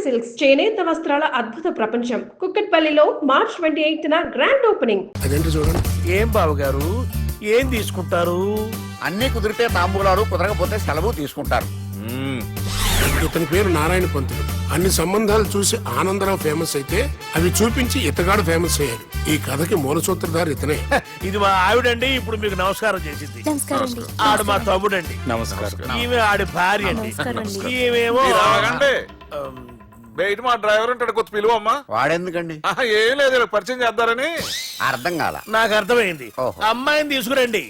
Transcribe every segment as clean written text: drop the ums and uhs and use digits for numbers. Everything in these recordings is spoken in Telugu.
సిల్క్స్ చేనేత వస్త్రాల అద్భుత ప్రపంచం. కుక్కట్పల్లిలో March 28న గ్రాండ్ ఓపెనింగ్. అదేంటి చూడండి. ఏం బావగారు ఏం తీసుకుంటారు? అన్ని కుదిరితే తాంబూలాలు, కుదరకపోతే సెలవు తీసుకుంటారు. ఇతని పేరు నారాయణ పంతులు. అన్ని సంబంధాలు చూసి ఆనందరావు ఫేమస్ అయితే అవి చూపించి ఇతగాడు ఫేమస్ అయ్యాడు. ఈ కథకి మూల సూత్రధారి ఇతనే. ఇది మా ఆవిడండి. ఇప్పుడు మీకు నమస్కారం చేసింది. ఆడు మా తమ్ముడండి. నమస్కారం. ఈమె ఆడి భార్య అండి. ఈమెమో బయట మా డ్రైవర్ ఉంటాడు, కొత్త పిలువమ్మా. వాడెందుకండి? ఏం లేదు, పరిచయం చేద్దారని. అర్థం కాల. నాకు అర్థమైంది. ఓహో. అమ్మాయిని తీసుకురండి.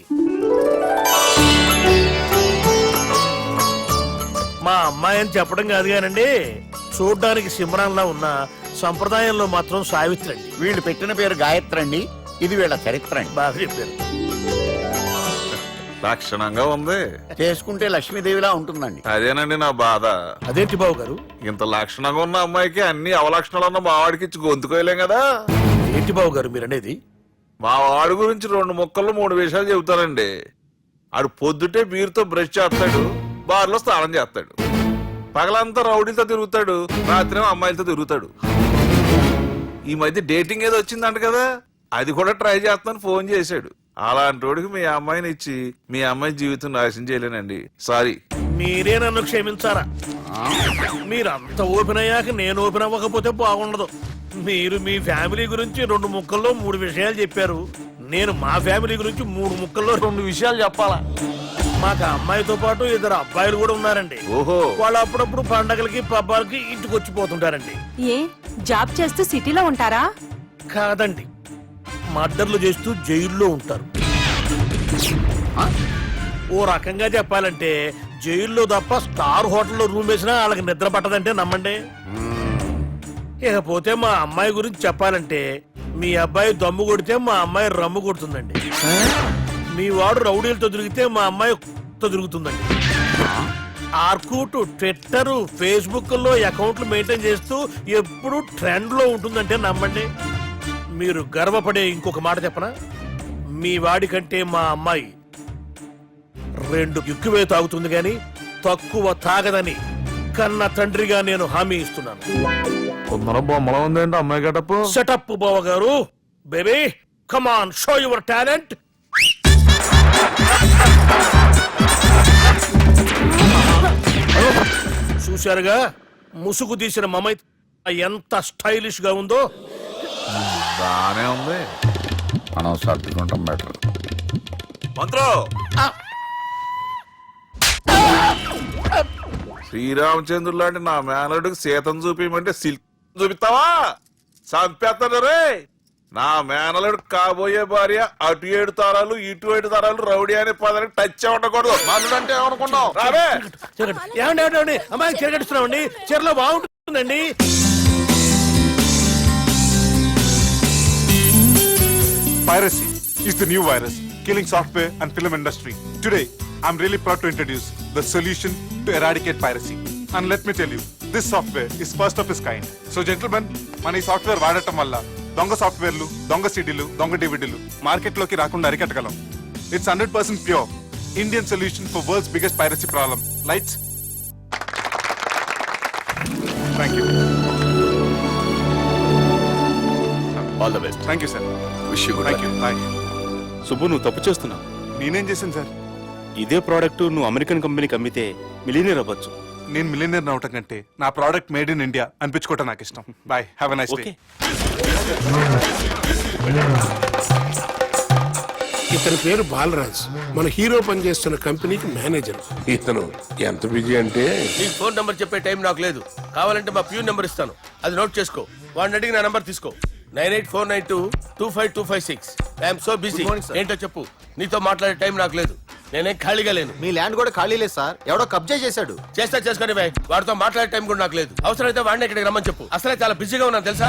మా అమ్మాయి అని చెప్పడం కాదు కానండి, చూడ్డానికి సింహరాన్లా ఉన్న సంప్రదాయంలో మాత్రం సావిత్రి అండి. వీళ్ళు పెట్టిన పేరు గాయత్రి అండి. ఇది వీళ్ళ చరిత్ర అండి. బాగా చెప్పారు. లక్షణంగా ఉంది. చేసుకుంటే లక్ష్మీదేవిలా ఉంటుందండి. అదేనండి నా బాధ. అదేంటి బాబు గారు? ఇంత లక్షణంగా ఉన్న అమ్మాయికి అన్ని అవలక్షణాలు ఉన్న మా వాడికి ఇచ్చి గొంతుకోయలేం కదా. ఏంటి బాబు గారు మీరు అనేది? మా వాడి గురించి 2 ముక్కల్లో 3 విషయాలు చెబుతానండి. ఆడు పొద్దుటే బీరుతో బ్రష్ చేస్తాడు, బార్లో స్నానం చేస్తాడు, పగలంతా రౌడీలతో తిరుగుతాడు, రాత్రి అమ్మాయిలతో తిరుగుతాడు. ఈ మధ్య డేటింగ్ ఏదో వచ్చిందంట కదా, అది కూడా ట్రై చేస్తాను ఫోన్ చేశాడు. అలాంటి వాడికి మీ అమ్మాయిని ఇచ్చి మీ అమ్మాయి జీవితం నాశనం చేయలేనండి. సారీ. మీరే నన్ను క్షమించారా? మీరంత ఓపెన్ అయ్యాక నేను ఓపెన్ అవ్వకపోతే బాగుండదు. మీరు మీ ఫ్యామిలీ గురించి 2 ముక్కల్లో 3 విషయాలు చెప్పారు. నేను మా ఫ్యామిలీ గురించి 3 ముక్కల్లో 2 విషయాలు చెప్పాలా? మాకు అమ్మాయితో పాటు 2 అబ్బాయిలు కూడా ఉన్నారండి. ఓహో. వాళ్ళు అప్పుడప్పుడు పండగలకి పబ్బాలకి ఇంటికి వచ్చిపోతుంటారండి. ఏ జాబ్ చేస్తూ సిటీలో ఉంటారా? కాదండి, మర్డర్లు చేస్తూ జైల్లో ఉంటారు. ఓ రకంగా చెప్పాలంటే జైల్లో తప్ప స్టార్ హోటల్లో రూమ్ వేసినా వాళ్ళకి నిద్ర పట్టదంటే నమ్మండి. ఇకపోతే మా అమ్మాయి గురించి చెప్పాలంటే మీ అబ్బాయి దమ్ము కొడితే మా అమ్మాయి రమ్ము కొడుతుందండి. మీ వాడు రౌడీలతో తిరిగితే మా అమ్మాయి తిరుగుతుందండి. ఆర్కూట్, ట్విట్టర్, ఫేస్బుక్ లో అకౌంట్లు మెయింటైన్ చేస్తూ ఎప్పుడు ట్రెండ్ లో ఉంటుందంటే నమ్మండి. మీరు గర్వపడే ఇంకొక మాట చెప్పనా? మీ వాడి కంటే మా అమ్మాయి 2 ఎక్కువే తాగుతుంది గాని తక్కువ తాగదని కన్న తండ్రిగా నేను హామీ ఇస్తున్నాను. బొమ్మలా ఉందండి అమ్మాయి గడప. సెటప్ బావ గారు. Baby come on, show your talent. చూశారుగా ముసుగు తీసిన మమై ఎంత స్టైలిష్ గా ఉందో. బానే ఉంది. మనం సర్దుకుంటాం బెటర్. మంత్రో, శ్రీరామచంద్రుడు లాంటి నా మేనడుకి సీతను చూపించమంటే సిల్క్ చూపిస్తావా? చంపేస్తాడు రే. నా మేనలుడు కాబోయే భార్య అటు 7 తారాలు ఇటు 7 తారాలు రౌడీ అనే పదానికి టచ్ ఉండకూడదు. మనుడు అంటే ఏమనుకున్నావు? రావే. ఏమండి అమ్మాయికి చీరగడుస్తున్నామండి. చీరలో బాగుంటుందండి. Piracy is the new virus killing software and film industry. Today, I'm really proud to introduce the solution to eradicate piracy. And let me tell you, this software is first of its kind. So gentlemen, మన ఈ సాఫ్ట్వేర్ వాడటం వల్ల దొంగ సాఫ్ట్వేర్లు, దొంగ సీడీలు, దొంగ డివిడీలు మార్కెట్లోకి రాకుండా అరికట్టగలం. It's 100% pure Indian solution for world's biggest piracy problem. Lights. Thank you. All the best. Thank you, sir. Wish you good Thank you. Bye. Subbu, నువ్వు తప్పు చేస్తున్నావు. నేనేం చేశాను సార్? ఇదే ప్రోడక్ట్ నువ్వు అమెరికన్ కంపెనీకి అమ్మితే మిలియనీర్ అవ్వచ్చు. నేను మిలియనర్ అవటం కంటే నా ప్రోడక్ట్ మేడ్ ఇన్ ఇండియా అనిపించుకోవటం నాకు ఇష్టం. Bye, have a nice day. Okay. ఇతని పేరు బాలరాజ్. మన హీరో పనిచేస్తున్న కంపెనీకి మేనేజర్. ఇతను ఎంత బిజీ అంటే నీకు ఫోన్ నంబర్ చెప్పే టైం నాకు లేదు. కావాలంటే మా ప్యూన్ నంబర్ ఇస్తాను, అది నోట్ చేసుకో. వాడిని అడిగి నా నంబర్ తీసుకో. 9849225256. I'm so busy. ఏంటో చెప్పు. నీతో మాట్లాడే టైం నాకు లేదు. నేనేం ఖాళీగా లేను. మీ ల్యాండ్ కూడా ఖాళీ లేదు సార్, ఎవడో కబ్జా చేశాడు. చేస్తా చేసుకుని బాయ్. వాడితో మాట్లాడే టైం కూడా నాకు లేదు. అవసరమైతే వాడిని ఇక్కడికి రమ్మని చెప్పు. అసలే చాలా బిజీగా ఉన్నాను తెలుసా.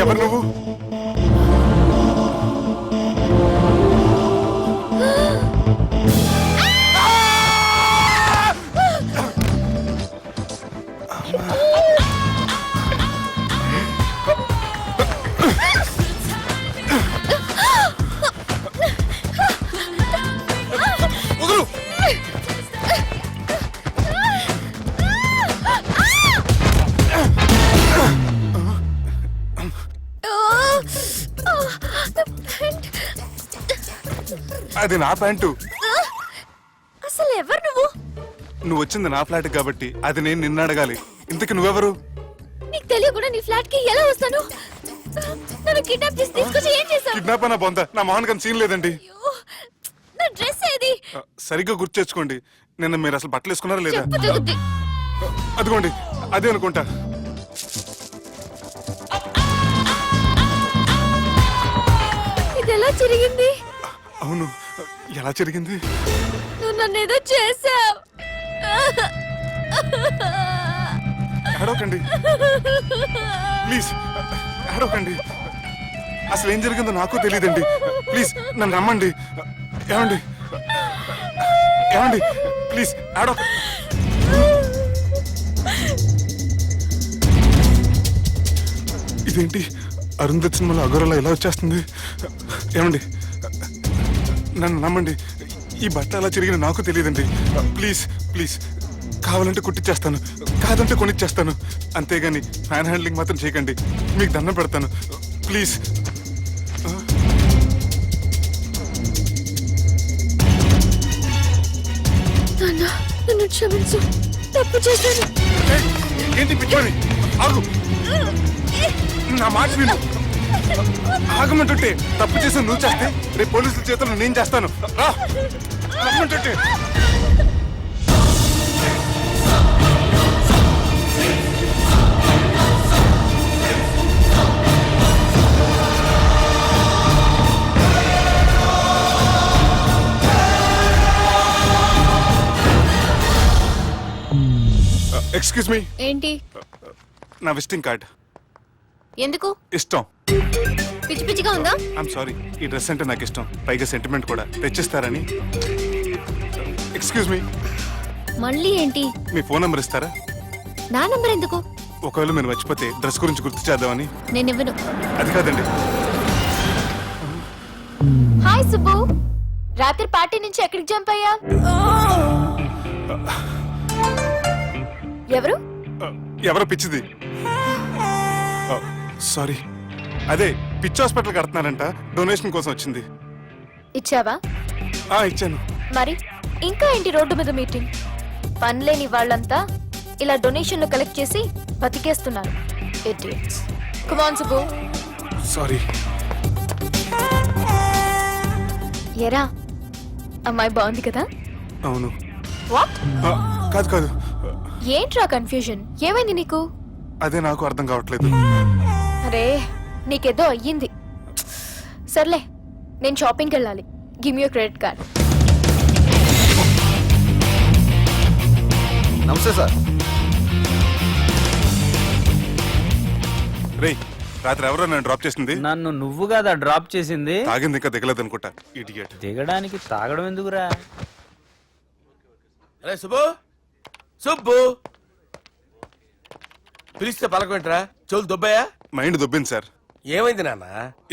ఎవరు నువ్వు? అది నా ప్యాంటు. అసలు ఎవరు నువ్వు? నువ్వు వచ్చింది నా ఫ్లాట్ కాబట్టి అది నేను నిన్ను అడగాలి. ఇంతకు నువ్వెవరు? నీకు తెలియకుండా నీ ఫ్లాట్ కి ఎలా వస్తాను? నన్ను కిడ్నాప్ చేసి తీసుకొచ్చి ఏం చేశావు? కిడ్నాప్ అన్న బొంద, నా మోహన్ గారి సీన్ లేదండి. నా డ్రెస్ ఏది? సరిగ్గా గుర్తు తెచ్చుకోండి. నిన్న మీరు అసలు బట్టలు వేసుకున్నారా లేదా? చెప్పు తెగుద్ది. అదిగోండి అదే అనుకుంటా. ఇది ఎలా జరిగింది? అవును, ఎలా జరిగింది? నువ్వు నన్ను ఏదో చేసావు. ఏడవకండి ప్లీజ్, ఏడవకండి. అసలు ఏం జరిగిందో నాకు తెలియదండి. ప్లీజ్ నన్ను రమ్మండి. ఏమండి ఏమండి ప్లీజ్ ఏడవ. ఇదేంటి అరుంధతి సినిమాలో అగోరలా ఎలా వచ్చేస్తుంది? ఏమండి నన్ను నమ్మండి. ఈ బట్ట అలా జరిగిన నాకు తెలియదండి. ప్లీజ్ ప్లీజ్, కావాలంటే కుట్టిచ్చేస్తాను, కాదంటే కొనిచ్చేస్తాను. అంతేగాని హ్యాండ్ హ్యాండ్లింగ్ మాత్రం చేయకండి. మీకు దండం పెడతాను ప్లీజ్. నన్ను క్షమించు, తప్పు చేశాను. ఏంటి పిచ్చోని? ఆగు, నా మాట విను. ఆగమంటుంటే తప్పు చేసి నువ్వు చేస్తే రేపు పోలీసుల చేతుల్లో నేను చేస్తాను. రా రమ్మంటుంటే. Excuse me. ఏంటి? నా విజిటింగ్ కార్డ్. ఎందుకు? ఇష్టం. పిచ్చి పిచ్చిగా ఉందా? ఐఎమ్ సారీ, ఈ డ్రెస్ అంటే నాకు ఇష్టం, పైగా సెంటిమెంట్ కూడా. తెచ్చిస్తారని. Excuse me. మళ్ళీ ఏంటి? మీ ఫోన్ నెంబర్ ఇస్తారా? నా నంబర్ ఎందుకు? ఒకవేళ మీరు మర్చిపోతే డ్రెస్ గురించి గుర్తు చేద్దామని. నేను ఇవ్వను. అది కాదండి. హాయ్ సుబ్బు, రాత్రి పార్టీ నుంచి ఎక్కడికి జంప్ అయ్యా? ఎవరు? ఎవరో పిచ్చిది. సారీ, అదే పిచ్చి హాస్పిటల్ కడుతున్నారంట, డొనేషన్ కోసం వచ్చింది. ఇచ్చావా? ఇచ్చాను. మరి ఇంకా ఏంటి రోడ్డు మీద మీటింగ్? పనిలేని వాళ్ళంతా ఇలా డొనేషన్లు కలెక్ట్ చేసి బతికేస్తున్నారు. Idiots. Come on Subbu. Sorry. ఎరా, అమ్మాయి బాగుంది కదా? అవును. వాట్? కాదు కాదు, ఏంట్రా కన్ఫ్యూజన్? ఏమైంది నీకు? అదే నాకు అర్థం కావట్లేదు. అరే, నీకేదో అయ్యింది. సర్లే, నేను షాపింగ్కి వెళ్ళాలి. Give me your credit card. నమస్తే సార్. రేయ్, రాత్రి ఎవరో నన్ను డ్రాప్ చేసింది? నన్ను నువ్వు కదా డ్రాప్ చేసింది. తాగింది ఇంకా దిగలేదు అనుకుంటా. ఇడియట్. దిగడానికి తాగడం ఎందుకురా? అరే సుబ్బు, సుబ్బు పిలిస్తే పలకమేంట్రా? చెవులు దొబ్బాయా? Mind దొబ్బింది sir. ఏమైంది నాన్న?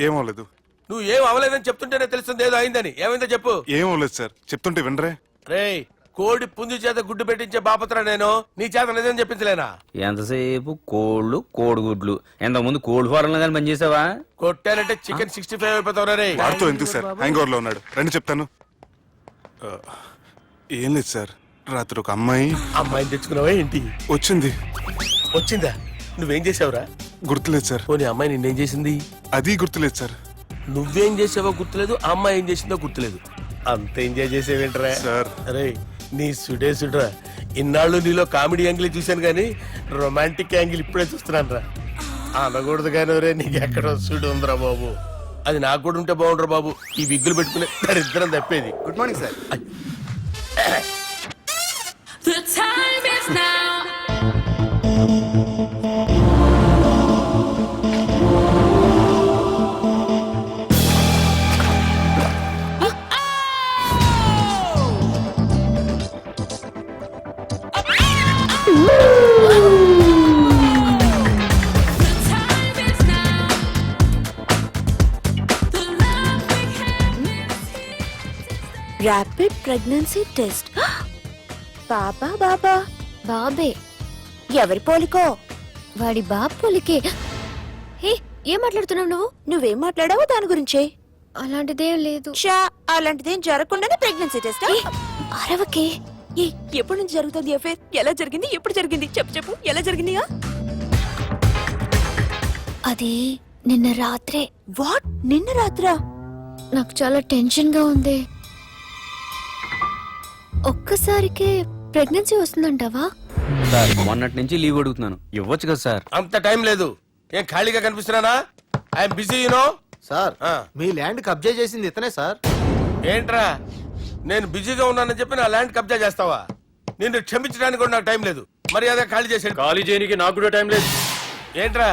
ఏమవలేదు. నువ్వు ఏం అవ్వలేదని చెప్తుంటేనే తెలుస్తుంది ఏదో అయిందని. ఏమైందో చెప్పు. ఏమవలేదు సార్, చెప్తుంటే వినరే. రేయ్, కోడి పుంజు చేత గుడ్డు పెట్టించే బాపత్ర నేను, నీ చేత నిజం చెప్పించలేనా? ఎంతసేపు కోళ్ళు కోడిగుడ్లు. ఎంతకుముందు కోడి ఫారంలో కానీ పనిచేసావా? కొట్టానంటే చికెన్ 65 అయిపోతావు రే. వాడితో ఎందుకు సార్, హ్యాంగ్ ఓవర్ లో ఉన్నాడు. రండి చెప్తాను. ఏం లేదు సార్, రాత్రి ఒక అమ్మాయిని తెచ్చుకున్నావా ఏంటి? వచ్చిందా? నువ్వేం చేసావురా? గుర్తులేదు సార్. పోనీ అమ్మాయి నిన్నేం చేసింది? అది గుర్తులేదు సార్. నువ్వేం చేసావో గుర్తులేదు, ఆ అమ్మాయి ఏం చేసిందో గుర్తులేదు. అంత ఎంజాయ్ చేసేవేంట్రా సార్? అరే నీ సుడేసుడ్రా. ఇన్నాళ్ళు నీలో కామెడీ యాంగిల్ చూశాను కానీ రొమాంటిక్ యాంగిల్ ఇప్పుడే చూస్తున్నాను రా. అనకూడదు కానీ రే, నీకు ఎక్కడ సుడు ఉందిరా బాబు. అది నాకు కూడా ఉంటే బాగుండ్రా బాబు. ఈ విగ్గులు పెట్టుకునే దరిద్రం తప్పేది. Good morning sir. The time is now. Rapid pregnancy test. బాబా బాబా బాబే ఎవరి పోలికో? వాడి బాబు పోలికే. హే, ఏం మాట్లాడుతున్నావు నువ్వు? నువ్వేం మాట్లాడావో దాని గురించే. అలాంటిదేం లేదు. అలాంటిదేం జరగకుండానే ప్రెగ్నెన్సీ టెస్ట్. అరవకే. ఎప్పటి నుంచి జరుగుతుంది అఫేర్? ఎలా జరిగింది? ఎప్పుడు జరిగింది? చెప్పు చెప్పు, ఎలా జరిగింది? అది నిన్న రాత్రే. వాట్? నిన్న రాత్రా? నాకు చాలా టెన్షన్ గా ఉంది. ఒక్కసారికే ప్రెగ్నెన్సీ వస్తుందంటావా? సార్ మొన్నటి నుంచి లీవ్ అడుగుతున్నాను, ఇవ్వచ్చు కదా సార్? అంత టైం లేదు. ఏం ఖాళీగా కనిపిస్తున్నానా? I'm busy you know. సార్ మీ ల్యాండ్ కబ్జా చేసింది ఇతనే సార్. ఏంట్రా, నేను బిజీగా ఉన్నానని చెప్పి నా ల్యాండ్ కబ్జా చేస్తావా? నిన్ను క్షమించడానికి కూడా నాకు టైం లేదు. మరి అదే ఖాళీ చేసాడు. ఖాళీ చేయడానికి నాకు కూడా టైం లేదు. ఏంట్రా,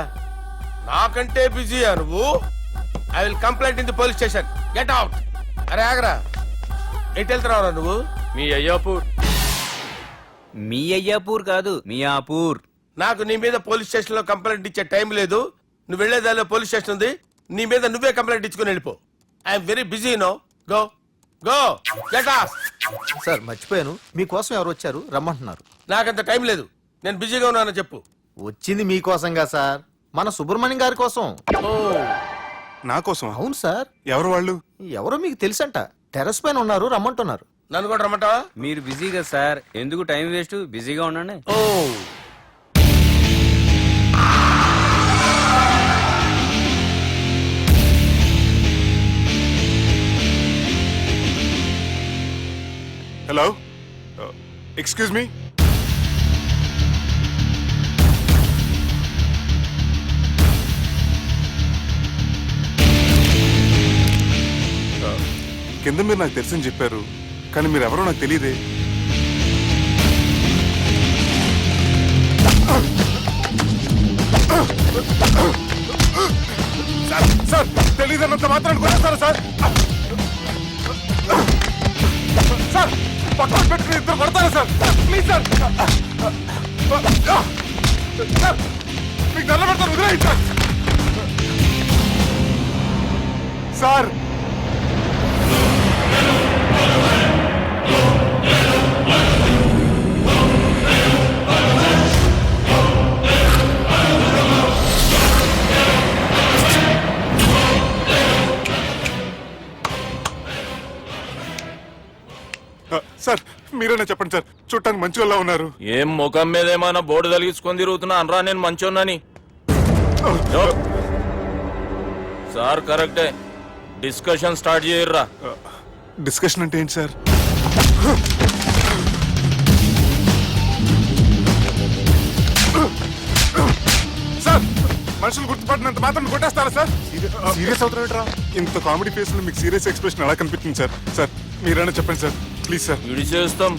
నాకంటే బిజీయా నువ్వు? I will complaint in the police station. Get out. అరే ఆగరా, ఎటు వెళ్తున్నావురా నువ్వు? మీ అయ్యాపూర్. మీ అయ్యాపూర్ కాదు, మియాపూర్. నాకు నీ మీద పోలీస్ స్టేషన్ లో కంప్లైంట్ ఇచ్చే టైం లేదు. నువ్వు వెళ్లేదాలో పోలీస్ స్టేషన్ ఉంది. నీ మీద నువ్వే కంప్లైంట్ ఇచ్చుకుని వెళ్ళిపో. I'm very busy no. Go go get off. Sir మర్చిపోయాను, మీకోసం ఎవరు వచ్చారు, రమ్మంటున్నారు. నాకంత టైం లేదు, నేను బిజీగా ఉన్నానని చెప్పు. వచ్చింది మీకోసంగా సార్, మన సుబ్రహ్మణ్యం గారి కోసం. ఓ, నా కోసం? అవును సార్. ఎవరు వాళ్ళు? ఎవరో మీకు తెలుసంట, టెర్రస్ పైన ఉన్నారు, రమ్మంటున్నారు. నన్ను కూడా రమ్మంటావా? మీరు బిజీగా సార్, ఎందుకు టైం వేస్ట్, బిజీగా ఉండండి. ఓ, హలో, ఎక్స్క్యూజ్ మీ. కింద మీరు నాకు తెలుసని చెప్పారు, కానీ మీరు ఎవరో నాకు తెలియదే. సార్ తెలియదన్నంత మాత్రాన్ని కొనేస్తారా సార్? సార్ పక్కన పెట్టుకుని ఇద్దరు కొడతారా సార్? Please sir. సార్ మీకు నల్ల పెడతాను, వదిలేయండి సార్. సార్ సార్ మీరేనా చెప్పండి సార్, చూడటానికి మంచి వాళ్ళ ఉన్నారు. ఏం ముఖం మీద ఏమైనా బోర్డు తలిగించుకొని తిరుగుతున్నా అనరా నేను మంచోన్నాని? సార్ కరెక్టే, డిస్కషన్ స్టార్ట్ చేయర్రా. డిస్కషన్ అంటే ఏంటి సార్? సార్ మనుషులు గుర్తుపడినంత మాత్రం కొట్టేస్తారా సార్? సీరియస్ అవుతారా? ఇంత కామెడీ ఫేస్ లో మీకు సీరియస్ ఎక్స్ప్రెషన్ ఎలా కనిపిస్తుంది సార్? సార్ మీరైనా చెప్పండి సార్, ప్లీజ్ సార్. ఇడి చేస్తాం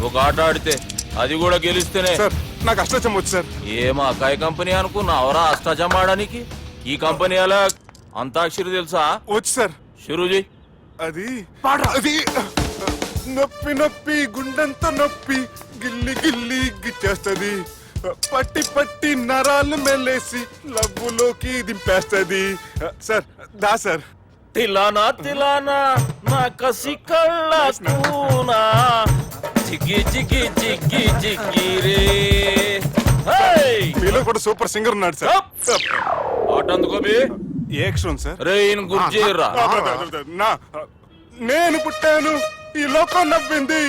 ఒక ఆట ఆడితే, అది కూడా గెలిస్తేనే. సార్ నాకు అష్టాచం వచ్చు సార్. ఏం అకాయ కంపెనీ అనుకున్నావరా అష్టాచం ఆడడానికి? ఈ కంపెనీ అలా అంతాక్షరి తెలుసా? వచ్చు సార్. షురూజీ. అది అది నొప్పి నొప్పి గుండెంత నొప్పి గిల్లి గిల్లి గిచ్చేస్తది, పట్టి పట్టి నరాలు మెల్లేసి లవ్వులోకి దింపేస్తది. సార్ దా సార్. తిలానా తిలానా నా కసి కళ్ళ కూనా జిగ్గి జిగ్గి జిగ్గి జిగ్గి రే. మీలో కూడా సూపర్ సింగర్ ఉన్నాడు సార్. ఆట అందుకోబి ఏ అక్షరం సార్? రే ఈయన గుర్తు చేయరా. నేను పుట్టాను, ఈ లోకం నవ్వింది,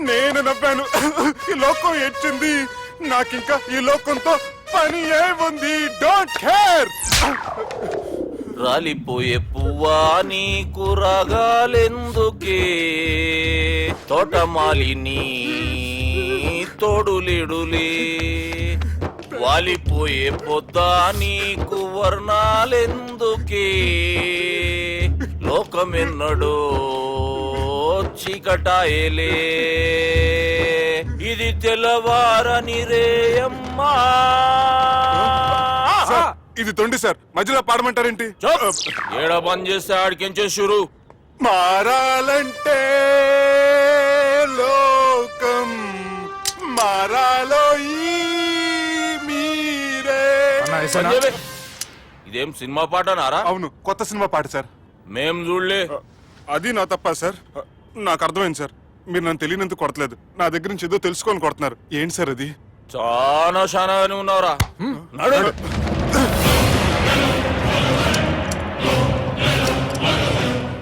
నేను నవ్వాను, ఈ లోకం ఏడ్చింది, నాకింకా ఈ లోకంతో పని ఏముంది? Don't care. రాలిపోయే పువ్వా నీకు రాగాలెందుకే, తోటమాలిని తోడులిడులే, వాలిపోయే పొద్దా నీకు వర్ణాలెందుకే, లోకమెన్నడో చీకటాయలే, ఇది తెల్లవారని రేయమ్మా. ఇది తొండి సార్, మధ్యలో పాడమంటారేంటి? ఏడా బంద్ చేస్తే ఆడికించే షురు. మారాలంటే లోకం మారాలో ఈ మీరే. ఇదేం సినిమా పాట నారా? అవును, కొత్త సినిమా పాట సార్. మేం చూడలే. అది నా తప్ప సార్. నాకు అర్థమైంది సార్. మీరు నన్ను తెలియనందుకు కొడతలేదు, నా దగ్గర నుంచి ఏదో తెలుసుకోని కొడుతున్నారు. ఏంటి సార్ అది? చాలా శానాగానే ఉన్నావురా. నడు.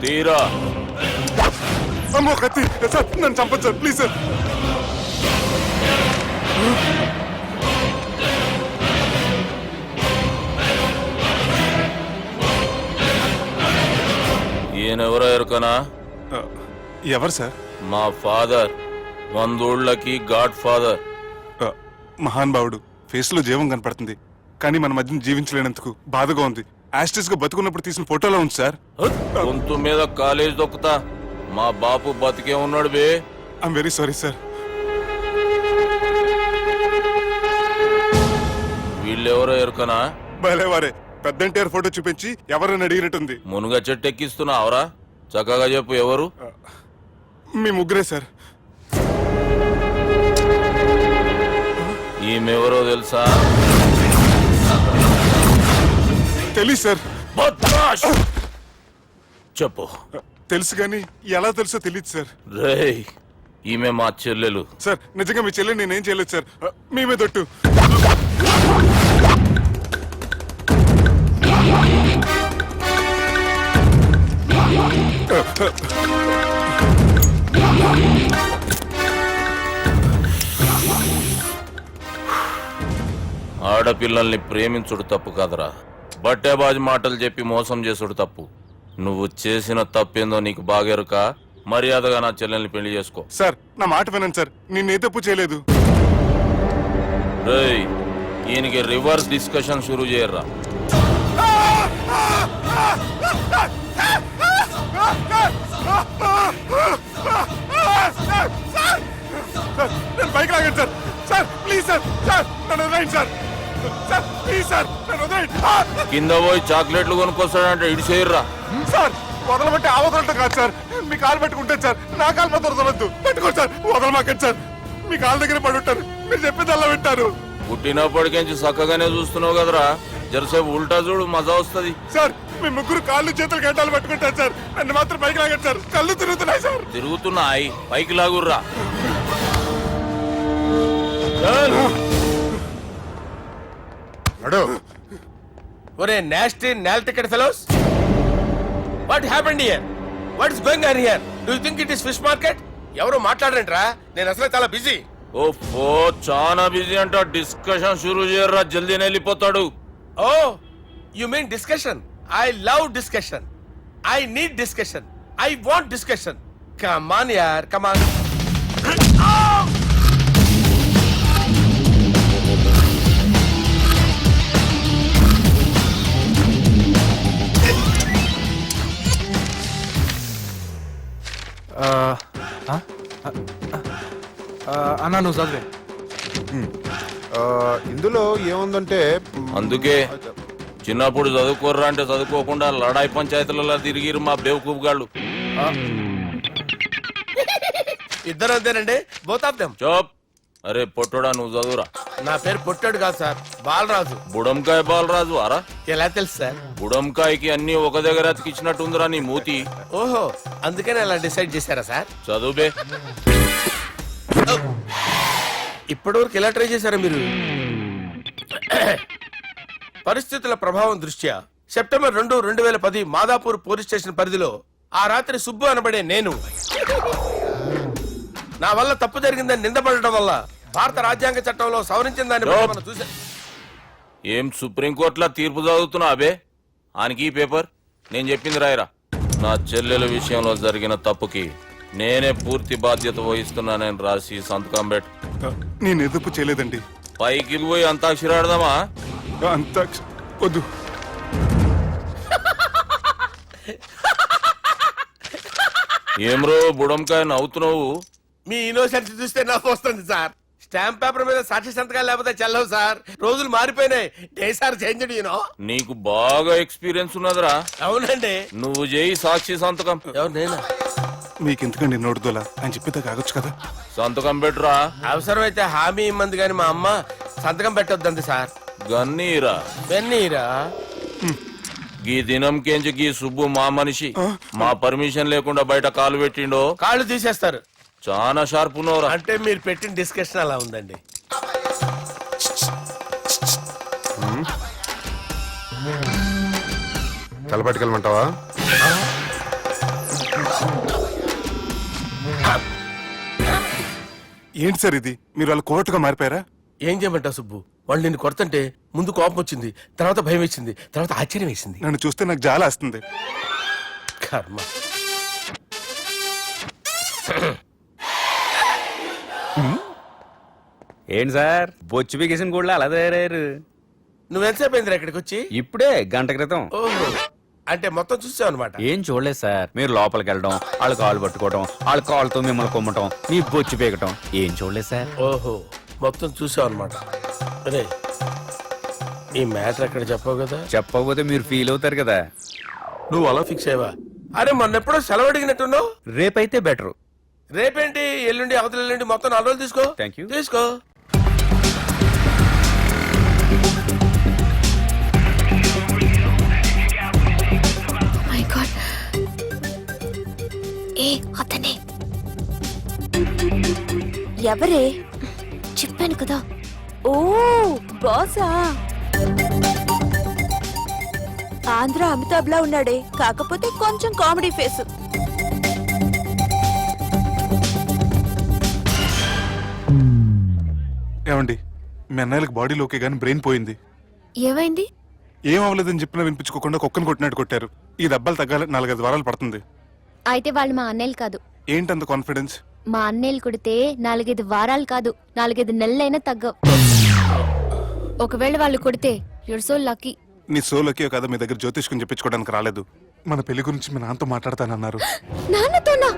తీరా. అమ్మో కత్తి సార్, నన్ను చంపదు సార్, ప్లీజ్ సార్. ఈయనెవరో ఎరుకనా? ఎవరు సార్? మా ఫాదర్, 100 గాడ్ ఫాదర్. మహాన్ భావుడు. ఫేస్ లో జీవం కనపడుతుంది, కానీ మన మధ్యన జీవించలేనందుకు బాధగా ఉంది. యాస్టిస్ గా బతుకున్నప్పుడు తీసిన ఫోటోలో ఉంది సార్. గొంతు మీద కాలేజ్ దొక్కుతా. మా బాపు బతికే ఉన్నాడు బే. I'm very sorry sir. వీళ్ళెవరో ఎరుకనా? భలేవారే, పెద్ద ఎన్టీఆర్ ఫోటో చూపించి ఎవరని అడిగినట్టుంది. మునుగ చెట్టు ఎక్కిస్తున్నావురా? చక్కగా చెప్పు, ఎవరు? మీ ముగ్గురే సార్. ఈమెవరో తెలుసా? తెలీదు సార్. బద్మాష్! చెప్పు. తెలుసు కానీ ఎలా తెలుసో తెలియదు సార్. రేయ్, ఈమె మా చెల్లెలు. సార్ నిజంగా మీ చెల్లెని నేనేం చేయలేదు సార్. మీ మీద ఒట్టు. ఆడపిల్లల్ని ప్రేమించుడు తప్పు కాదురా, బట్టేబాజు మాటలు చెప్పి మోసం చేసుడు తప్పు. నువ్వు చేసిన తప్పేందో నీకు బాగెరుక. మర్యాదగా నా చెల్లెల్ని పెళ్లి చేసుకో. సార్ నా మాట వినండి సార్, నేనే తప్పు చేయలేదు. రేయ్, ఈయనకి రివర్స్ డిస్కషన్ షురూ చేయర్రా. నేను బైక్ లాగండి sir. Sir please sir, sir నన్ను వదిలేయండి సార్. సార్ ప్లీజ్ సార్, నన్ను వదిలేయండి. కింద పోయి చాక్లెట్లు కొనుక్కొస్తాడంటే ఇటు చేయర్రా. సార్ వదలబట్టి ఆ వదలటం కాదు సార్, మీ కాలు పెట్టుకుంటాను సార్. నా కాలు మాత్రం వదలొద్దు. పెట్టుకోండి సార్, వదలమాకండి సార్. మీ కాలు దగ్గర పడి ఉంటారు, మీరు చెప్పేది అలా వింటారు. పుట్టినప్పటికేంచి చక్కగానే చూస్తున్నావు కదరా, జరసేపు ఉల్టా చూడు, మజా వస్తుంది. సార్ మీ ముగ్గురు కాళ్ళు చేతులు గంటలు పట్టుకుంటారు సార్, నన్ను మాత్రం బైక్ లాగండి సార్. కళ్ళు తిరుగుతున్నాయి సార్. తిరుగుతున్నాయి, పైకి లాగుర్రా. ఒరే నాస్టీ నాల్ ticket fellows, what happened here? What is going on here? Do you think it is fish market? ఎవరు మాట్లాడరంట్రా, నేను అసలే చాలా బిజీ. ఓ చాలా బిజీ అంట. డిస్కషన్ షురూ చేయర్రా, జల్దీనే వెళ్ళిపోతాడు. Oh you mean discussion? I love discussion. I need discussion. I want discussion. Come on యార్, కమ్ ఆన్. అన్నా నువ్వు చదివే. ఇందులో ఏముందంటే అందుకే చిన్నప్పుడు చదువుకోర్రా అంటే చదువుకోకుండా లడాయి పంచాయతీలలో తిరిగిరు మా బేవకూఫ్ గాళ్ళు. ఇద్దరు అంతేనండి, బోత్ ఆఫ్ దెమ్. చోప్. అరే పొట్టోడా, నువ్వు చదువురా. నా పేరు పొట్టాడు కాదు సార్, బాలరాజు. బుడంకాయ బాలరాజు అరా? ఎలా తెలుసు సార్? బుడంకాయకి అన్ని ఒక దగ్గర అతికిచ్చినట్టుందిరా నీ మూతి. ఓహో, అందుకని అలా డిసైడ్ చేశారా సార్? చదువుబే. ఇప్పటివరకు ఎలా ట్రై చేశారా మీరు? పరిస్థితుల ప్రభావం దృష్ట్యా సెప్టెంబర్ 2, 2010 మాదాపూర్ పోలీస్ స్టేషన్ పరిధిలో ఆ రాత్రి సుబ్బు అనబడే నేను నా వల్ల తప్పు జరిగిందని నిందపడటం వల్ల భారత రాజ్యాంగ చట్టంలో సవరించిన దాన్ని బట్టి మనం చూసా. ఏం సుప్రీంకోర్టులో తీర్పు చదువుతున్నా అబే? ఆనికి ఈ పేపర్ నేను చెప్పింది రాయరా. నా చెల్లెల విషయంలో జరిగిన తప్పుకి నేనే పూర్తి బాధ్యత వహిస్తున్నానని రాసి సంతకం పెట్టు. నేను ఎదుపు చేయలేదండి. పైకి పోయి అంతాక్షరి ఆడదామా? అంతా వద్దు. ఏమ్రో బుడంకాయ నవ్వుతున్నావు? మీ ఇన్నోసెన్స్ చూస్తే నాకు వస్తుంది సార్. స్టాంప్ పేపర్ మీద సాక్షి సంతకాలు లేకపోతే చెల్లవు సార్. రోజులు మారిపోయినాయి. Day sir change you know. నీకు బాగా ఎక్స్పీరియన్స్ ఉన్నదిరా. అవునండి. నువ్వు చేయి సాక్షి సంతకం. ఎవరు నేనా? మీకెందుకండి నోడుదోలా, ఆయన చెప్పేదా కాగొచ్చు కదా. సంతకం పెట్టురా. అవసరమైతే హామీ ఇమ్మంది కానీ మా అమ్మ సంతకం పెట్టొద్దండి సార్. గన్నీరా. వెన్నీరా. గీ దినం కేంచి గీ సుబ్బు మా మనిషి మా పర్మిషన్ లేకుండా బయట కాలు పెట్టిండో కాళ్ళు తీసేస్తారు. చాలా షార్ప్ నోరా. అంటే మీరు పెట్టిన డిస్కషన్ అలా ఉందండి. తలపట్టుకెళ్ళమంటావా? ఏంటి సార్ ఇది, మీరు వాళ్ళు కోర్టుగా మారిపోయారా? ఏం చేయమంటావు సుబ్బు? వాళ్ళు నిన్ను కొడుతుంటే ముందు కోపం వచ్చింది, తర్వాత భయం వేసింది, తర్వాత ఆశ్చర్యం వేసింది. నన్ను చూస్తే నాకు జాల వస్తుంది. కర్మ. ఏంటి సార్ బొచ్చు బిగేసిన కూడా అలా తయారయ్యారు? నువ్వెంతసేపు అయిందిరా ఇక్కడికి వచ్చి? ఇప్పుడే గంట క్రితం. ఓహో, అంటే మొత్తం చూసావు అనమాట. ఏం చూడలేదు సార్. మీరు లోపలికి వెళ్ళడం, వాళ్ళ కాళ్ళు పట్టుకోవడం, వాళ్ళ కాళ్ళతో మిమ్మల్ని కొమ్మటం, మీ బొచ్చు పీకటం ఏం చూడలేదు సార్. ఓహో, మొత్తం చూసావు అనమాట. అరే, ఈ మ్యాటర్ అక్కడ చెప్పావు కదా. చెప్పకపోతే మీరు ఫీల్ అవుతారు కదా. నువ్వు అలా ఫిక్స్ అయ్యవా? అరే మొన్నెప్పుడో సెలవు అడిగినట్టున్నావు. రేపైతే బెటర్. రేపేంటి, ఎల్లుండి, అవతల ఎల్లుండి, మొత్తం 4 రోజులు తీసుకో. Thank you. తీసుకో. మై గాడ్, ఏ అతనే ఎవరే? చెప్పాను కదా. ఓ బాసా, ఆంధ్ర అమితాబ్ లా ఉన్నాడే, కాకపోతే కొంచెం కామెడీ ఫేస్. ఏమండి, మీ అన్నయ్యలకు బాడీలో ఓకే కానీ బ్రెయిన్ పోయింది. ఏమైంది? ఏం అవ్వలేదని చెప్పినా వినిపించుకోకుండా కుక్కను కొట్టినట్టు కొట్టారు. ఈ దెబ్బలు తగ్గాలి 4-5 వారాలు పడుతుంది. అయితే వాళ్ళు మా అన్నయ్యలు కాదు. ఏంటంత కాన్ఫిడెన్స్? మా అన్నయ్యలు కొడితే 4-5 వారాలు కాదు, 4-5 నెలలైనా తగ్గవు. ఒకవేళ వాళ్ళు కొడితే యూర్ సో లక్కీ. నీ సోలోకి కదా మీ దగ్గర జ్యోతిష్కుని చెప్పించుకోవడానికి రాలేదు. మన పెళ్లి గురించి మీ నాన్నతో మాట్లాడతానన్నారు. నాన్నతోనా?